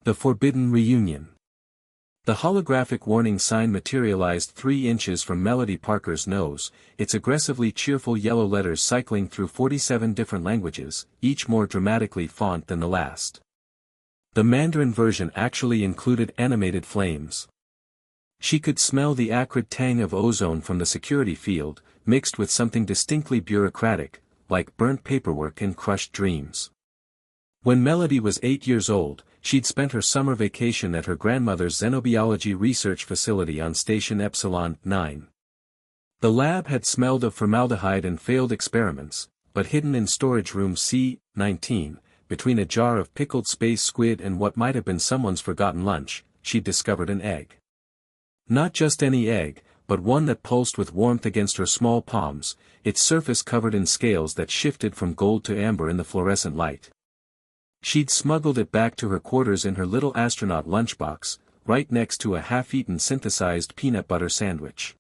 The Forbidden Reunion. The holographic warning sign materialized 3 inches from Melody Parker's nose, its aggressively cheerful yellow letters cycling through 47 different languages, each more dramatically font than the last. The Mandarin version actually included animated flames. She could smell the acrid tang of ozone from the security field, mixed with something distinctly bureaucratic, like burnt paperwork and crushed dreams. When Melody was 8 years old, she'd spent her summer vacation at her grandmother's xenobiology research facility on Station Epsilon 9. The lab had smelled of formaldehyde and failed experiments, but hidden in storage room C-19, between a jar of pickled space squid and what might have been someone's forgotten lunch, she'd discovered an egg. Not just any egg, but one that pulsed with warmth against her small palms, its surface covered in scales that shifted from gold to amber in the fluorescent light. She'd smuggled it back to her quarters in her little astronaut lunchbox, right next to a half-eaten synthesized peanut butter sandwich.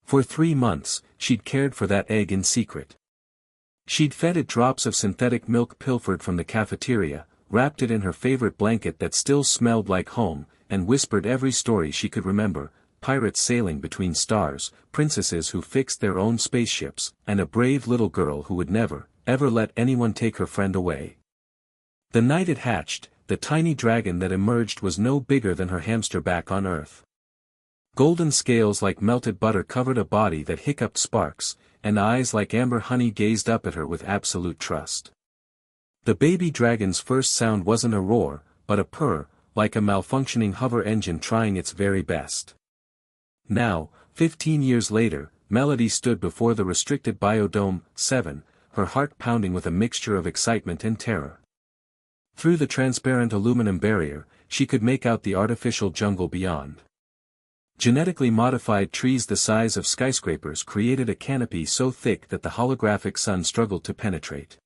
For 3 months, she'd cared for that egg in secret. She'd fed it drops of synthetic milk pilfered from the cafeteria, wrapped it in her favorite blanket that still smelled like home, and whispered every story she could remember: pirates sailing between stars, princesses who fixed their own spaceships, and a brave little girl who would never, ever let anyone take her friend away. The night it hatched, the tiny dragon that emerged was no bigger than her hamster back on Earth. Golden scales like melted butter covered a body that hiccuped sparks, and eyes like amber honey gazed up at her with absolute trust. The baby dragon's first sound wasn't a roar, but a purr, like a malfunctioning hover engine trying its very best. Now, 15 years later, Melody stood before the restricted Biodome 7, her heart pounding with a mixture of excitement and terror. Through the transparent aluminum barrier, she could make out the artificial jungle beyond. Genetically modified trees the size of skyscrapers created a canopy so thick that the holographic sun struggled to penetrate.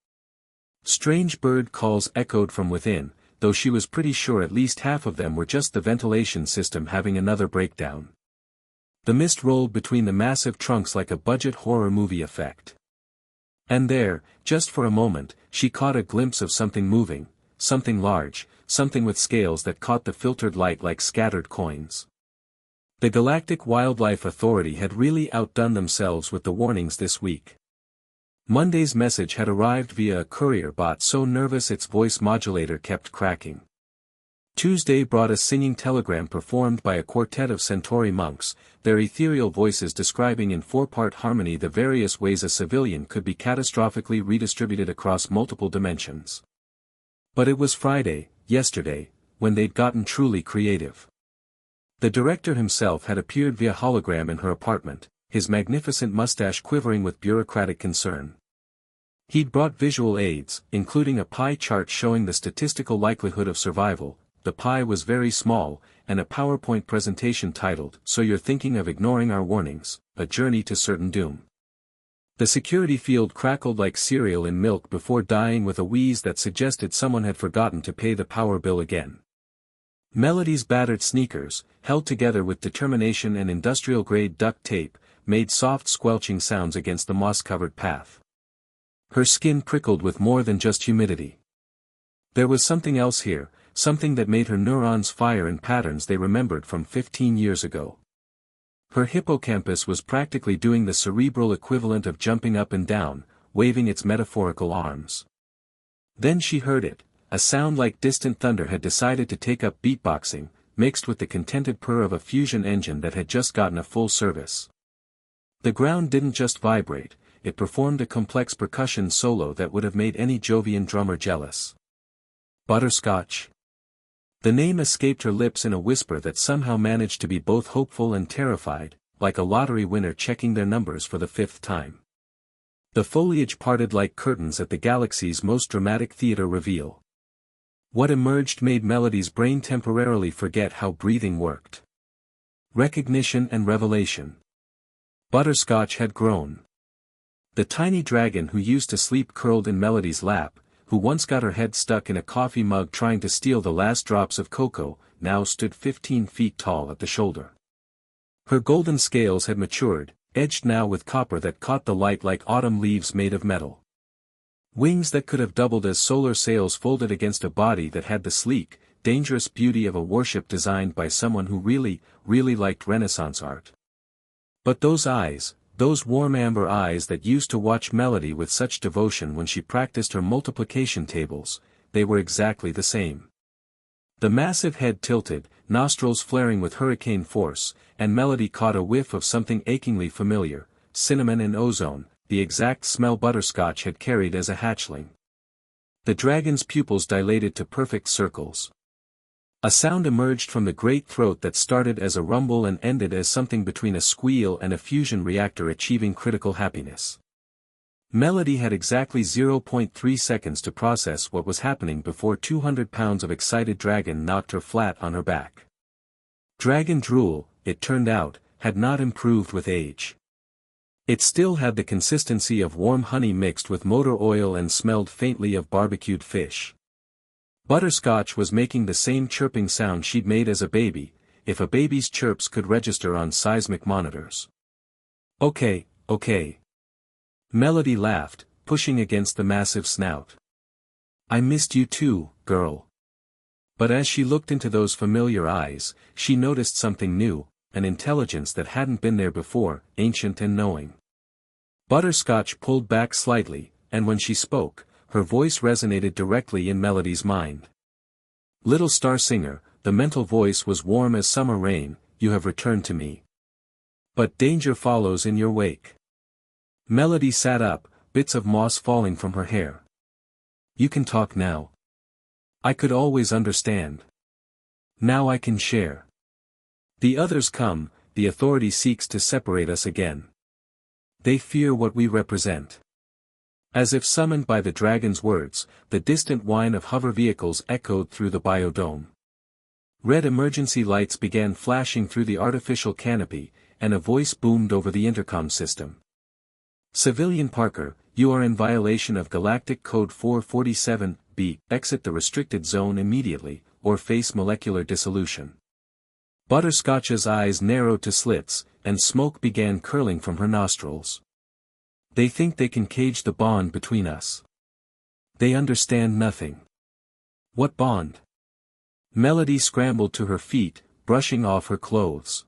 Strange bird calls echoed from within, though she was pretty sure at least half of them were just the ventilation system having another breakdown. The mist rolled between the massive trunks like a budget horror movie effect. And there, just for a moment, she caught a glimpse of something moving. Something large, something with scales that caught the filtered light like scattered coins. The Galactic Wildlife Authority had really outdone themselves with the warnings this week. Monday's message had arrived via a courier bot so nervous its voice modulator kept cracking. Tuesday brought a singing telegram performed by a quartet of Centauri monks, their ethereal voices describing in 4-part harmony the various ways a civilian could be catastrophically redistributed across multiple dimensions. But it was Friday, yesterday, when they'd gotten truly creative. The director himself had appeared via hologram in her apartment, his magnificent mustache quivering with bureaucratic concern. He'd brought visual aids, including a pie chart showing the statistical likelihood of survival. The pie was very small, and a PowerPoint presentation titled, "So You're Thinking of Ignoring Our Warnings, A Journey to Certain Doom." The security field crackled like cereal in milk before dying with a wheeze that suggested someone had forgotten to pay the power bill again. Melody's battered sneakers, held together with determination and industrial-grade duct tape, made soft squelching sounds against the moss-covered path. Her skin prickled with more than just humidity. There was something else here, something that made her neurons fire in patterns they remembered from 15 years ago. Her hippocampus was practically doing the cerebral equivalent of jumping up and down, waving its metaphorical arms. Then she heard it, a sound like distant thunder had decided to take up beatboxing, mixed with the contented purr of a fusion engine that had just gotten a full service. The ground didn't just vibrate, it performed a complex percussion solo that would have made any Jovian drummer jealous. Butterscotch. The name escaped her lips in a whisper that somehow managed to be both hopeful and terrified, like a lottery winner checking their numbers for the 5th time. The foliage parted like curtains at the galaxy's most dramatic theater reveal. What emerged made Melody's brain temporarily forget how breathing worked. Recognition and revelation. Butterscotch had grown. The tiny dragon who used to sleep curled in Melody's lap, who once got her head stuck in a coffee mug trying to steal the last drops of cocoa, now stood 15 feet tall at the shoulder. Her golden scales had matured, edged now with copper that caught the light like autumn leaves made of metal. Wings that could have doubled as solar sails folded against a body that had the sleek, dangerous beauty of a warship designed by someone who really, really liked Renaissance art. But those eyes, those warm amber eyes that used to watch Melody with such devotion when she practiced her multiplication tables, they were exactly the same. The massive head tilted, nostrils flaring with hurricane force, and Melody caught a whiff of something achingly familiar, cinnamon and ozone, the exact smell Butterscotch had carried as a hatchling. The dragon's pupils dilated to perfect circles. A sound emerged from the great throat that started as a rumble and ended as something between a squeal and a fusion reactor achieving critical happiness. Melody had exactly 0.3 seconds to process what was happening before 200 pounds of excited dragon knocked her flat on her back. Dragon drool, it turned out, had not improved with age. It still had the consistency of warm honey mixed with motor oil and smelled faintly of barbecued fish. Butterscotch was making the same chirping sound she'd made as a baby, if a baby's chirps could register on seismic monitors. Okay. Melody laughed, pushing against the massive snout. I missed you too, girl. But as she looked into those familiar eyes, she noticed something new, an intelligence that hadn't been there before, ancient and knowing. Butterscotch pulled back slightly, and when she spoke, her voice resonated directly in Melody's mind. Little star singer, the mental voice was warm as summer rain, you have returned to me. But danger follows in your wake. Melody sat up, bits of moss falling from her hair. You can talk now. I could always understand. Now I can share. The others come, the authority seeks to separate us again. They fear what we represent. As if summoned by the dragon's words, the distant whine of hover vehicles echoed through the biodome. Red emergency lights began flashing through the artificial canopy, and a voice boomed over the intercom system. Civilian Parker, you are in violation of Galactic Code 447-B, exit the restricted zone immediately, or face molecular dissolution. Butterscotch's eyes narrowed to slits, and smoke began curling from her nostrils. They think they can cage the bond between us. They understand nothing. What bond? Melody scrambled to her feet, brushing off her clothes.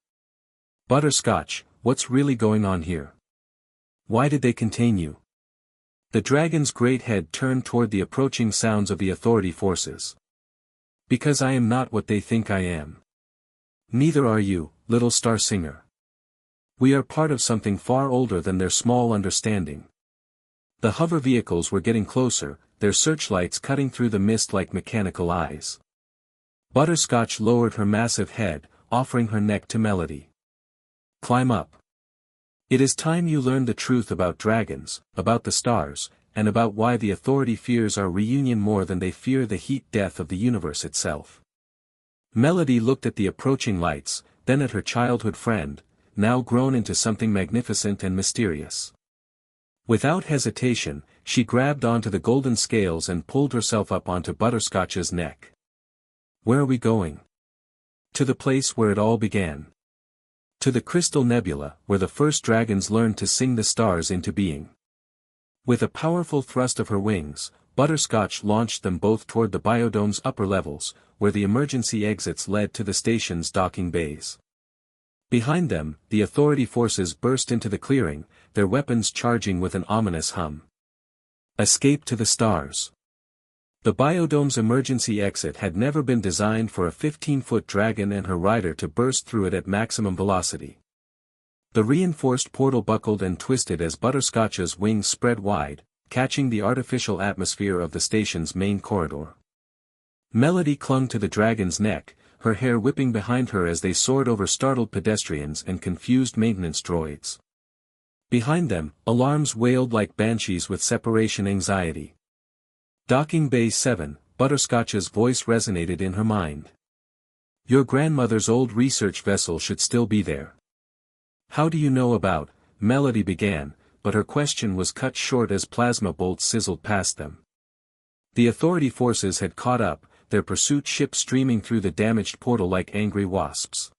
Butterscotch, what's really going on here? Why did they contain you? The dragon's great head turned toward the approaching sounds of the authority forces. Because I am not what they think I am. Neither are you, little star singer. We are part of something far older than their small understanding. The hover vehicles were getting closer, their searchlights cutting through the mist like mechanical eyes. Butterscotch lowered her massive head, offering her neck to Melody. Climb up. It is time you learned the truth about dragons, about the stars, and about why the authority fears our reunion more than they fear the heat death of the universe itself. Melody looked at the approaching lights, then at her childhood friend, now grown into something magnificent and mysterious. Without hesitation, she grabbed onto the golden scales and pulled herself up onto Butterscotch's neck. Where are we going? To the place where it all began. To the Crystal Nebula, where the first dragons learned to sing the stars into being. With a powerful thrust of her wings, Butterscotch launched them both toward the biodome's upper levels, where the emergency exits led to the station's docking bays. Behind them, the authority forces burst into the clearing, their weapons charging with an ominous hum. Escape to the stars. The biodome's emergency exit had never been designed for a 15-foot dragon and her rider to burst through it at maximum velocity. The reinforced portal buckled and twisted as Butterscotch's wings spread wide, catching the artificial atmosphere of the station's main corridor. Melody clung to the dragon's neck, her hair whipping behind her as they soared over startled pedestrians and confused maintenance droids. Behind them, alarms wailed like banshees with separation anxiety. Docking Bay 7, Butterscotch's voice resonated in her mind. Your grandmother's old research vessel should still be there. How do you know about, Melody began, but her question was cut short as plasma bolts sizzled past them. The authority forces had caught up, their pursuit ship streaming through the damaged portal like angry wasps.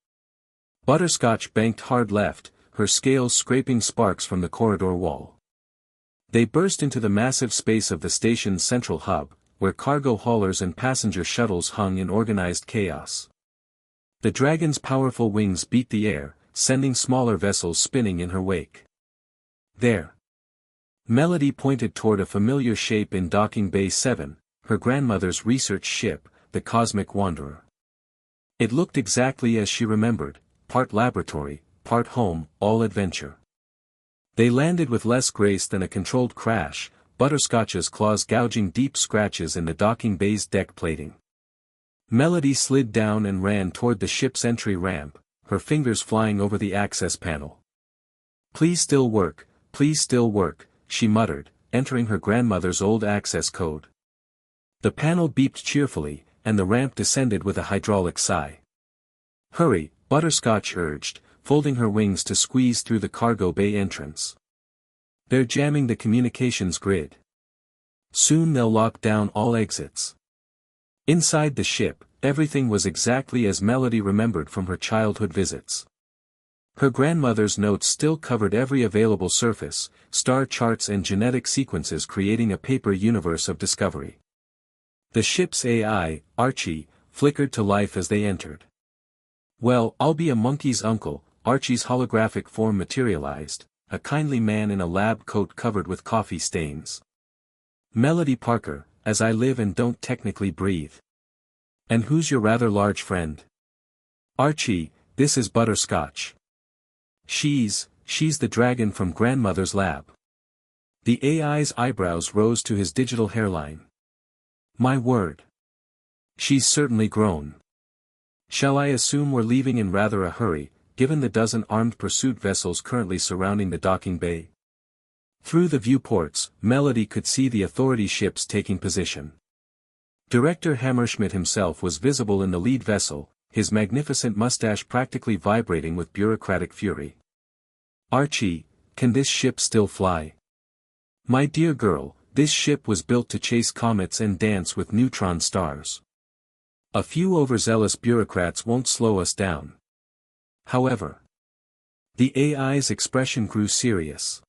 Butterscotch banked hard left, her scales scraping sparks from the corridor wall. They burst into the massive space of the station's central hub, where cargo haulers and passenger shuttles hung in organized chaos. The dragon's powerful wings beat the air, sending smaller vessels spinning in her wake. There. Melody pointed toward a familiar shape in Docking Bay 7, her grandmother's research ship, the Cosmic Wanderer. It looked exactly as she remembered, part laboratory, part home, all adventure. They landed with less grace than a controlled crash, Butterscotch's claws gouging deep scratches in the docking bay's deck plating. Melody slid down and ran toward the ship's entry ramp, her fingers flying over the access panel. Please still work, she muttered, entering her grandmother's old access code. The panel beeped cheerfully, and the ramp descended with a hydraulic sigh. Hurry, Butterscotch urged, folding her wings to squeeze through the cargo bay entrance. They're jamming the communications grid. Soon they'll lock down all exits. Inside the ship, everything was exactly as Melody remembered from her childhood visits. Her grandmother's notes still covered every available surface, star charts and genetic sequences creating a paper universe of discovery. The ship's AI, Archie, flickered to life as they entered. Well, I'll be a monkey's uncle, Archie's holographic form materialized, a kindly man in a lab coat covered with coffee stains. Melody Parker, as I live and don't technically breathe. And who's your rather large friend? Archie, this is Butterscotch. She's the dragon from grandmother's lab. The AI's eyebrows rose to his digital hairline. My word. She's certainly grown. Shall I assume we're leaving in rather a hurry, given the dozen armed pursuit vessels currently surrounding the docking bay? Through the viewports, Melody could see the authority ships taking position. Director Hammerschmidt himself was visible in the lead vessel, his magnificent mustache practically vibrating with bureaucratic fury. Archie, can this ship still fly? My dear girl, this ship was built to chase comets and dance with neutron stars. A few overzealous bureaucrats won't slow us down. However, the AI's expression grew serious.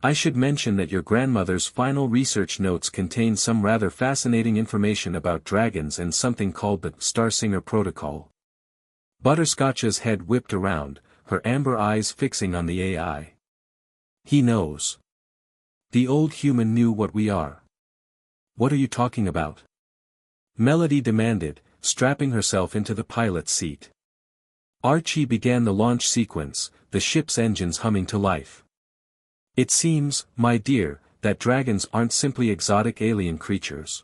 I should mention that your grandmother's final research notes contain some rather fascinating information about dragons and something called the Starsinger Protocol. Butterscotch's head whipped around, her amber eyes fixing on the AI. He knows. The old human knew what we are. What are you talking about? Melody demanded, strapping herself into the pilot's seat. Archie began the launch sequence, the ship's engines humming to life. It seems, my dear, that dragons aren't simply exotic alien creatures.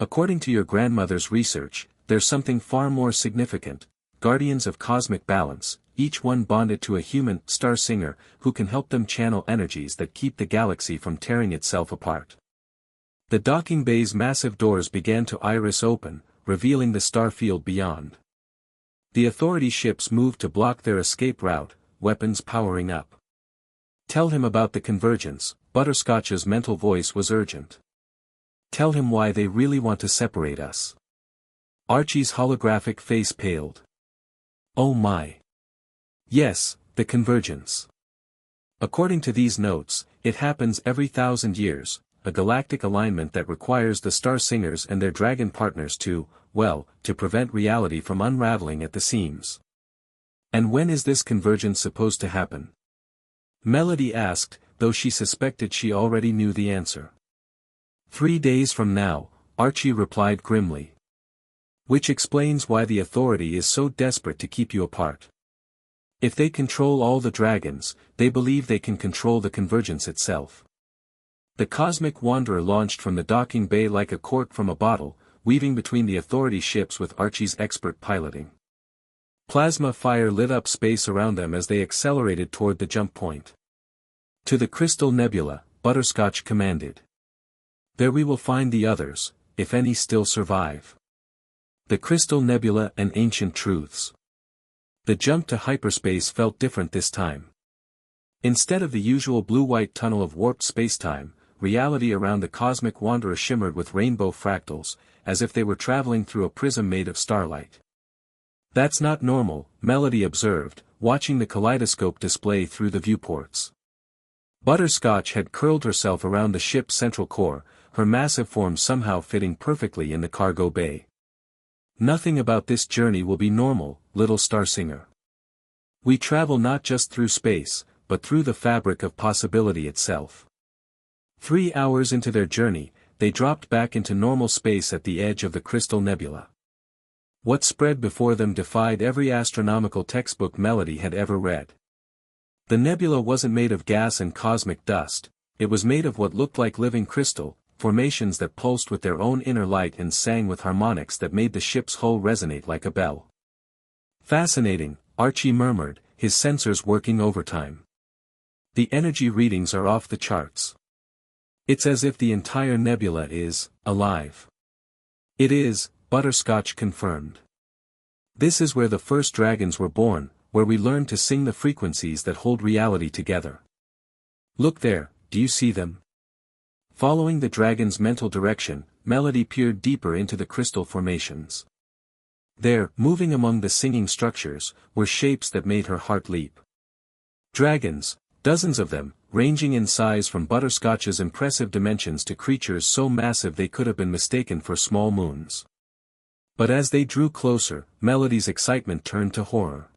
According to your grandmother's research, there's something far more significant, guardians of cosmic balance, each one bonded to a human Starsinger who can help them channel energies that keep the galaxy from tearing itself apart. The docking bay's massive doors began to iris open, revealing the star field beyond. The authority ships moved to block their escape route, weapons powering up. Tell him about the convergence, Butterscotch's mental voice was urgent. Tell him why they really want to separate us. Archie's holographic face paled. Oh my. Yes, the convergence. According to these notes, it happens every 1,000 years, a galactic alignment that requires the Starsingers and their dragon partners to prevent reality from unraveling at the seams. And when is this convergence supposed to happen? Melody asked, though she suspected she already knew the answer. 3 days from now, Archie replied grimly. Which explains why the authority is so desperate to keep you apart. If they control all the dragons, they believe they can control the convergence itself. The Cosmic Wanderer launched from the docking bay like a cork from a bottle, weaving between the authority ships with Archie's expert piloting. Plasma fire lit up space around them as they accelerated toward the jump point. To the Crystal Nebula, Butterscotch commanded. There we will find the others, if any still survive. The Crystal Nebula and Ancient Truths. The jump to hyperspace felt different this time. Instead of the usual blue-white tunnel of warped spacetime, reality around the Cosmic Wanderer shimmered with rainbow fractals, as if they were traveling through a prism made of starlight. That's not normal, Melody observed, watching the kaleidoscope display through the viewports. Butterscotch had curled herself around the ship's central core, her massive form somehow fitting perfectly in the cargo bay. Nothing about this journey will be normal, little star singer. We travel not just through space, but through the fabric of possibility itself. 3 hours into their journey, they dropped back into normal space at the edge of the crystal nebula. What spread before them defied every astronomical textbook Melody had ever read. The nebula wasn't made of gas and cosmic dust, it was made of what looked like living crystal, formations that pulsed with their own inner light and sang with harmonics that made the ship's hull resonate like a bell. Fascinating, Archie murmured, his sensors working overtime. The energy readings are off the charts. It's as if the entire nebula is alive. It is, Butterscotch confirmed. This is where the first dragons were born, where we learn to sing the frequencies that hold reality together. Look there, do you see them? Following the dragon's mental direction, Melody peered deeper into the crystal formations. There, moving among the singing structures, were shapes that made her heart leap. Dragons, dozens of them, ranging in size from Butterscotch's impressive dimensions to creatures so massive they could have been mistaken for small moons. But as they drew closer, Melody's excitement turned to horror.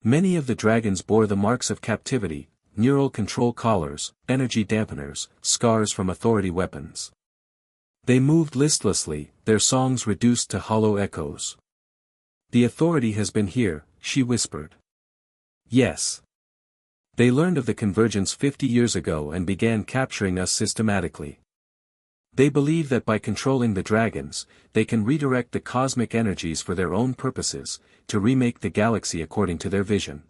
Many of the dragons bore the marks of captivity, neural control collars, energy dampeners, scars from authority weapons. They moved listlessly, their songs reduced to hollow echoes. The authority has been here, she whispered. Yes. They learned of the convergence 50 years ago and began capturing us systematically. They believe that by controlling the dragons, they can redirect the cosmic energies for their own purposes, to remake the galaxy according to their vision.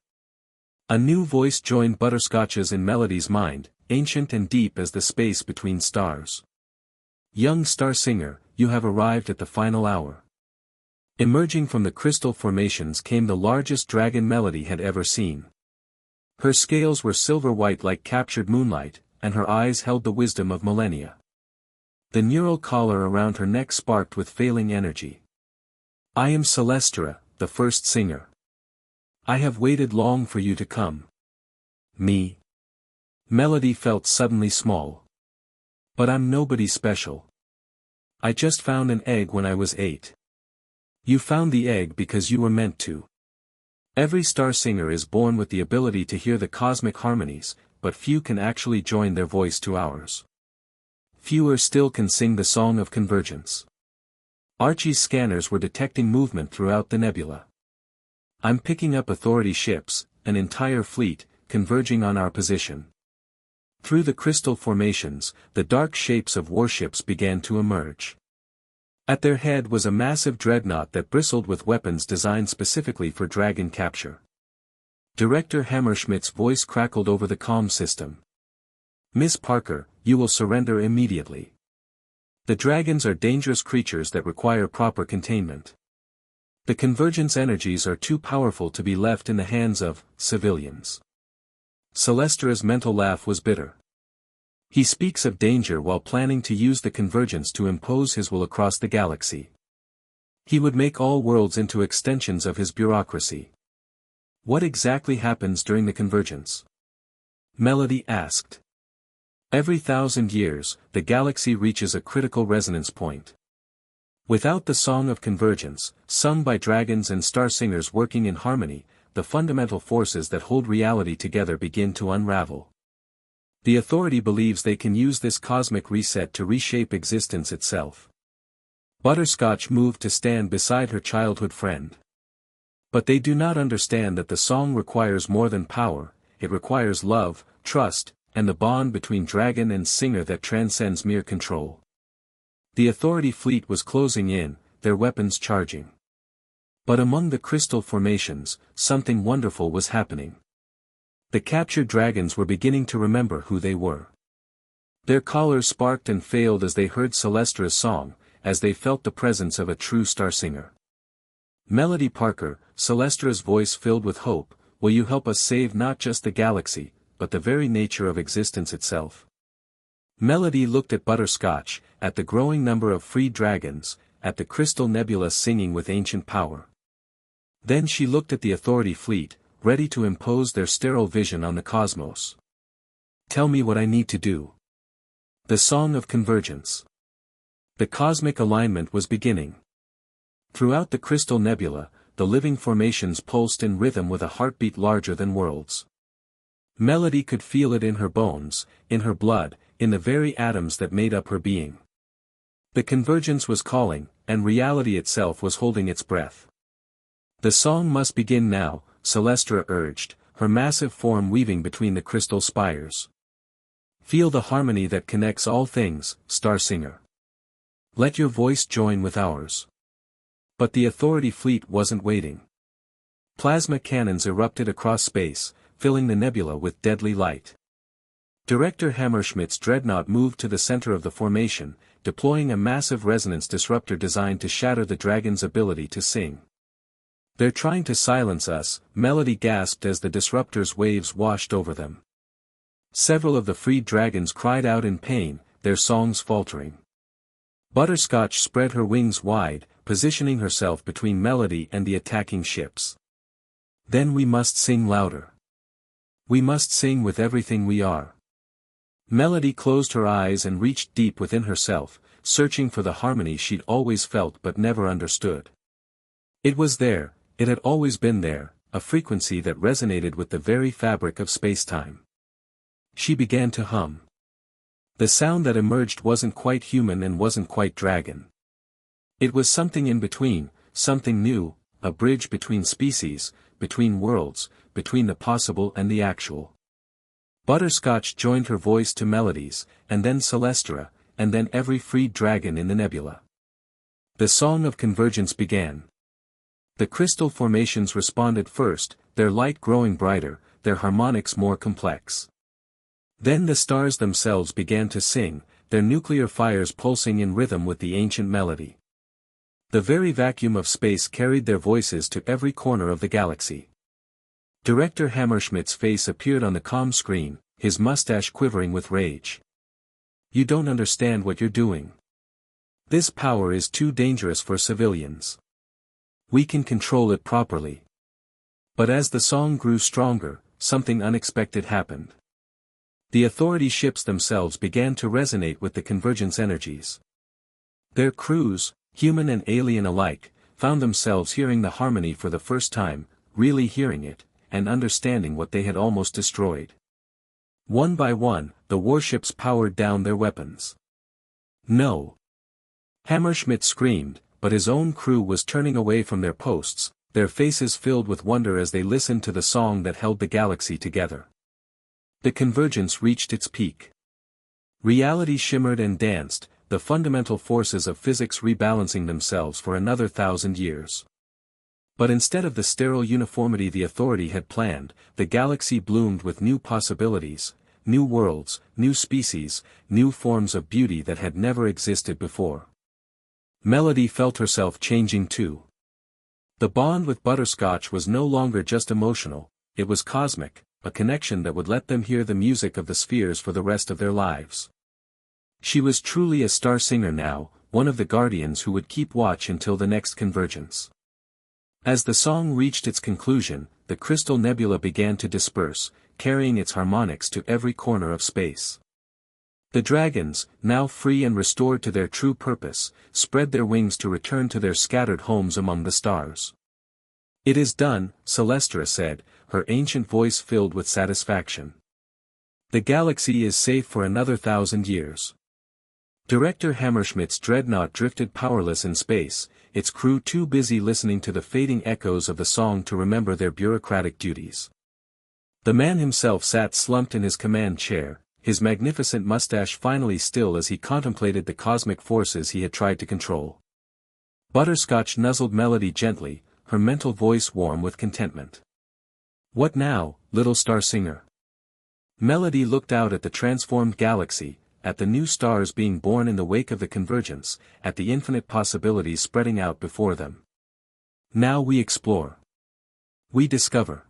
A new voice joined Butterscotch's in Melody's mind, ancient and deep as the space between stars. Young star singer, you have arrived at the final hour. Emerging from the crystal formations came the largest dragon Melody had ever seen. Her scales were silver-white like captured moonlight, and her eyes held the wisdom of millennia. The neural collar around her neck sparked with failing energy. I am Celestra, the first singer. I have waited long for you to come. Me? Melody felt suddenly small. But I'm nobody special. I just found an egg when I was 8. You found the egg because you were meant to. Every star singer is born with the ability to hear the cosmic harmonies, but few can actually join their voice to ours. Fewer still can sing the song of convergence. Archie's scanners were detecting movement throughout the nebula. I'm picking up authority ships, an entire fleet, converging on our position. Through the crystal formations, the dark shapes of warships began to emerge. At their head was a massive dreadnought that bristled with weapons designed specifically for dragon capture. Director Hammerschmidt's voice crackled over the comm system. Miss Parker, you will surrender immediately. The dragons are dangerous creatures that require proper containment. The convergence energies are too powerful to be left in the hands of civilians. Celestra's mental laugh was bitter. He speaks of danger while planning to use the convergence to impose his will across the galaxy. He would make all worlds into extensions of his bureaucracy. What exactly happens during the convergence? Melody asked. Every 1,000 years, the galaxy reaches a critical resonance point. Without the song of convergence, sung by dragons and star singers working in harmony, the fundamental forces that hold reality together begin to unravel. The authority believes they can use this cosmic reset to reshape existence itself. Butterscotch moved to stand beside her childhood friend. But they do not understand that the song requires more than power, it requires love, trust, and the bond between dragon and singer that transcends mere control. The authority fleet was closing in, their weapons charging. But among the crystal formations, something wonderful was happening. The captured dragons were beginning to remember who they were. Their collars sparked and failed as they heard Celestra's song, as they felt the presence of a true star singer. Melody Parker, Celestra's voice filled with hope, will you help us save not just the galaxy, but the very nature of existence itself? Melody looked at Butterscotch, at the growing number of free dragons, at the crystal nebula singing with ancient power. Then she looked at the authority fleet, ready to impose their sterile vision on the cosmos. Tell me what I need to do. The Song of Convergence. The cosmic alignment was beginning. Throughout the crystal nebula, the living formations pulsed in rhythm with a heartbeat larger than worlds. Melody could feel it in her bones, in her blood, in the very atoms that made up her being. The convergence was calling, and reality itself was holding its breath. The song must begin now, Celestra urged, her massive form weaving between the crystal spires. Feel the harmony that connects all things, Star Singer. Let your voice join with ours. But the authority fleet wasn't waiting. Plasma cannons erupted across space, filling the nebula with deadly light. Director Hammerschmidt's dreadnought moved to the center of the formation, deploying a massive resonance disruptor designed to shatter the dragon's ability to sing. "They're trying to silence us," Melody gasped as the disruptor's waves washed over them. Several of the freed dragons cried out in pain, their songs faltering. Butterscotch spread her wings wide, positioning herself between Melody and the attacking ships. "Then we must sing louder. We must sing with everything we are." Melody closed her eyes and reached deep within herself, searching for the harmony she'd always felt but never understood. It was there, it had always been there, a frequency that resonated with the very fabric of space-time. She began to hum. The sound that emerged wasn't quite human and wasn't quite dragon. It was something in between, something new, a bridge between species, between worlds, between the possible and the actual. Butterscotch joined her voice to Melody's, and then Celestra, and then every freed dragon in the nebula. The Song of Convergence began. The crystal formations responded first, their light growing brighter, their harmonics more complex. Then the stars themselves began to sing, their nuclear fires pulsing in rhythm with the ancient melody. The very vacuum of space carried their voices to every corner of the galaxy. Director Hammerschmidt's face appeared on the comm screen, his mustache quivering with rage. "You don't understand what you're doing. This power is too dangerous for civilians. We can control it properly." But as the song grew stronger, something unexpected happened. The authority ships themselves began to resonate with the convergence energies. Their crews, human and alien alike, found themselves hearing the harmony for the first time, really hearing it, and understanding what they had almost destroyed. One by one, the warships powered down their weapons. "No!" Hammerschmidt screamed, but his own crew was turning away from their posts, their faces filled with wonder as they listened to the song that held the galaxy together. The convergence reached its peak. Reality shimmered and danced, the fundamental forces of physics rebalancing themselves for another 1,000 years. But instead of the sterile uniformity the authority had planned, the galaxy bloomed with new possibilities, new worlds, new species, new forms of beauty that had never existed before. Melody felt herself changing too. The bond with Butterscotch was no longer just emotional, it was cosmic, a connection that would let them hear the music of the spheres for the rest of their lives. She was truly a star singer now, one of the guardians who would keep watch until the next convergence. As the song reached its conclusion, the crystal nebula began to disperse, carrying its harmonics to every corner of space. The dragons, now free and restored to their true purpose, spread their wings to return to their scattered homes among the stars. "It is done," Celestra said, her ancient voice filled with satisfaction. "The galaxy is safe for another 1,000 years." Director Hammerschmidt's dreadnought drifted powerless in space, its crew too busy listening to the fading echoes of the song to remember their bureaucratic duties. The man himself sat slumped in his command chair, his magnificent mustache finally still as he contemplated the cosmic forces he had tried to control. Butterscotch nuzzled Melody gently, her mental voice warm with contentment. "What now, little star singer?" Melody looked out at the transformed galaxy, at the new stars being born in the wake of the convergence, at the infinite possibilities spreading out before them. "Now we explore. We discover.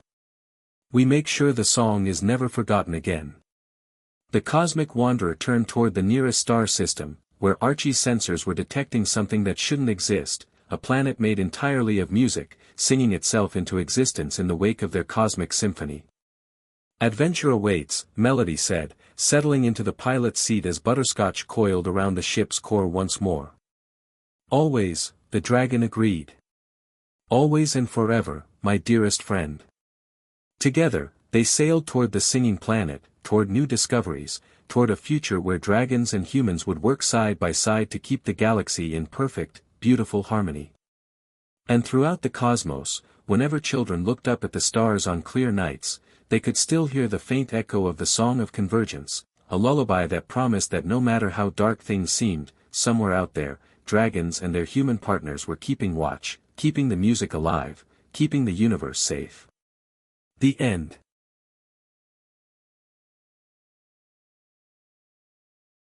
We make sure the song is never forgotten again." The cosmic wanderer turned toward the nearest star system, where Archie's sensors were detecting something that shouldn't exist, a planet made entirely of music, singing itself into existence in the wake of their cosmic symphony. Adventure awaits, Melody said, settling into the pilot's seat as Butterscotch coiled around the ship's core once more. Always, the dragon agreed. Always and forever, my dearest friend. Together, they sailed toward the singing planet, toward new discoveries, toward a future where dragons and humans would work side by side to keep the galaxy in perfect, beautiful harmony. And throughout the cosmos, whenever children looked up at the stars on clear nights, they could still hear the faint echo of the Song of Convergence, a lullaby that promised that no matter how dark things seemed, somewhere out there, dragons and their human partners were keeping watch, keeping the music alive, keeping the universe safe. The end.